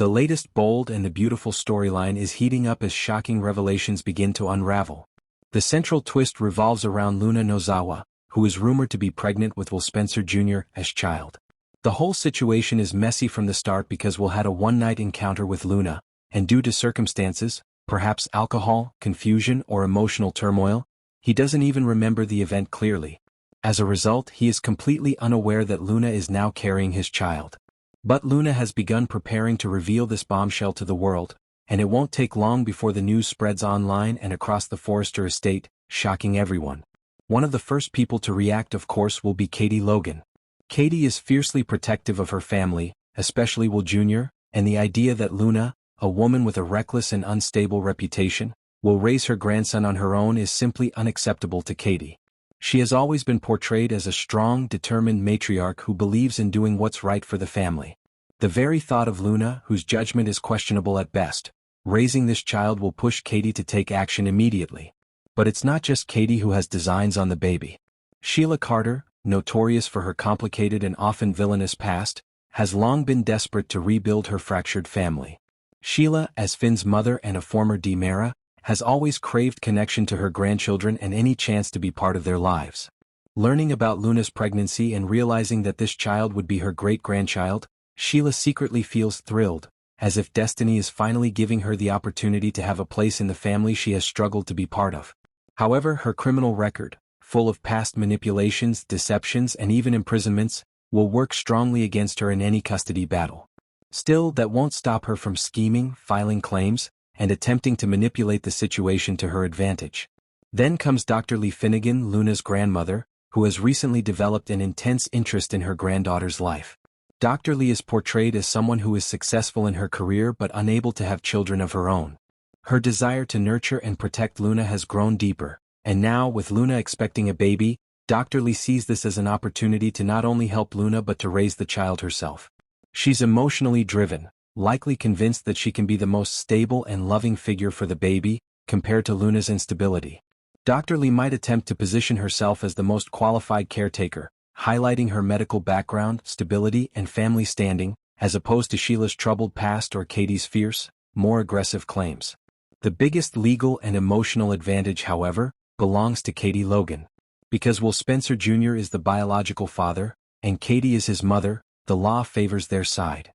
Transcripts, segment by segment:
The latest bold and the beautiful storyline is heating up as shocking revelations begin to unravel. The central twist revolves around Luna Nozawa, who is rumored to be pregnant with Will Spencer Jr. as child. The whole situation is messy from the start because Will had a one-night encounter with Luna, and due to circumstances, perhaps alcohol, confusion, or emotional turmoil, he doesn't even remember the event clearly. As a result, he is completely unaware that Luna is now carrying his child. But Luna has begun preparing to reveal this bombshell to the world, and it won't take long before the news spreads online and across the Forrester estate, shocking everyone. One of the first people to react, of course, will be Katie Logan. Katie is fiercely protective of her family, especially Will Jr., and the idea that Luna, a woman with a reckless and unstable reputation, will raise her grandson on her own is simply unacceptable to Katie. She has always been portrayed as a strong, determined matriarch who believes in doing what's right for the family. The very thought of Luna, whose judgment is questionable at best, raising this child will push Katie to take action immediately. But it's not just Katie who has designs on the baby. Sheila Carter, notorious for her complicated and often villainous past, has long been desperate to rebuild her fractured family. Sheila, as Finn's mother and a former DiMera, has always craved connection to her grandchildren and any chance to be part of their lives. Learning about Luna's pregnancy and realizing that this child would be her great-grandchild, Sheila secretly feels thrilled, as if destiny is finally giving her the opportunity to have a place in the family she has struggled to be part of. However, her criminal record, full of past manipulations, deceptions, and even imprisonments, will work strongly against her in any custody battle. Still, that won't stop her from scheming, filing claims, and attempting to manipulate the situation to her advantage. Then comes Dr. Lee Finnegan, Luna's grandmother, who has recently developed an intense interest in her granddaughter's life. Dr. Lee is portrayed as someone who is successful in her career but unable to have children of her own. Her desire to nurture and protect Luna has grown deeper, and now, with Luna expecting a baby, Dr. Lee sees this as an opportunity to not only help Luna but to raise the child herself. She's emotionally driven, likely convinced that she can be the most stable and loving figure for the baby, compared to Luna's instability. Dr. Lee might attempt to position herself as the most qualified caretaker, highlighting her medical background, stability, and family standing, as opposed to Sheila's troubled past or Katie's fierce, more aggressive claims. The biggest legal and emotional advantage, however, belongs to Katie Logan. Because Will Spencer Jr. is the biological father, and Katie is his mother, the law favors their side.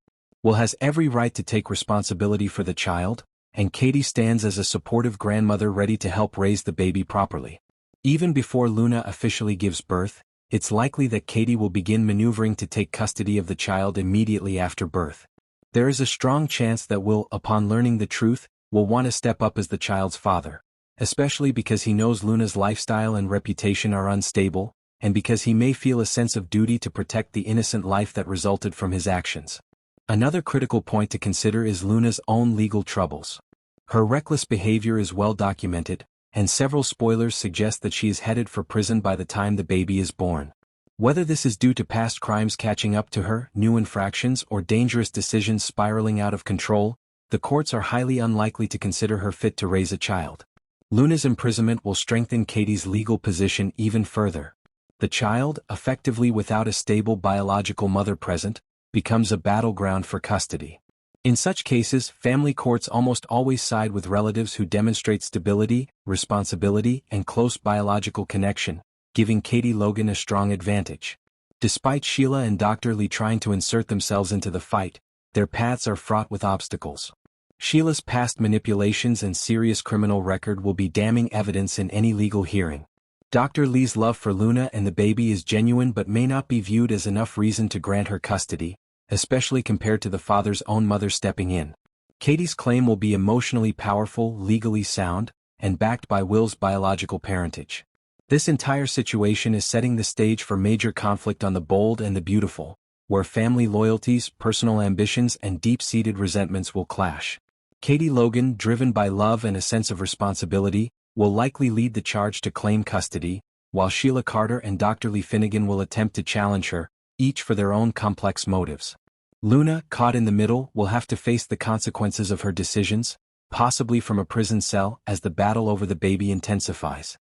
Will has every right to take responsibility for the child, and Katie stands as a supportive grandmother ready to help raise the baby properly. Even before Luna officially gives birth, it's likely that Katie will begin maneuvering to take custody of the child immediately after birth. There is a strong chance that Will, upon learning the truth, will want to step up as the child's father, especially because he knows Luna's lifestyle and reputation are unstable, and because he may feel a sense of duty to protect the innocent life that resulted from his actions. Another critical point to consider is Luna's own legal troubles. Her reckless behavior is well documented, and several spoilers suggest that she is headed for prison by the time the baby is born. Whether this is due to past crimes catching up to her, new infractions, or dangerous decisions spiraling out of control, the courts are highly unlikely to consider her fit to raise a child. Luna's imprisonment will strengthen Katie's legal position even further. The child, effectively without a stable biological mother present, becomes a battleground for custody. In such cases, family courts almost always side with relatives who demonstrate stability, responsibility, and close biological connection, giving Katie Logan a strong advantage. Despite Sheila and Dr. Lee trying to insert themselves into the fight, their paths are fraught with obstacles. Sheila's past manipulations and serious criminal record will be damning evidence in any legal hearing. Dr. Lee's love for Luna and the baby is genuine but may not be viewed as enough reason to grant her custody, especially compared to the father's own mother stepping in. Katie's claim will be emotionally powerful, legally sound, and backed by Will's biological parentage. This entire situation is setting the stage for major conflict on The Bold and the Beautiful, where family loyalties, personal ambitions, and deep-seated resentments will clash. Katie Logan, driven by love and a sense of responsibility, will likely lead the charge to claim custody, while Sheila Carter and Dr. Lee Finnegan will attempt to challenge her, each for their own complex motives. Luna, caught in the middle, will have to face the consequences of her decisions, possibly from a prison cell, as the battle over the baby intensifies.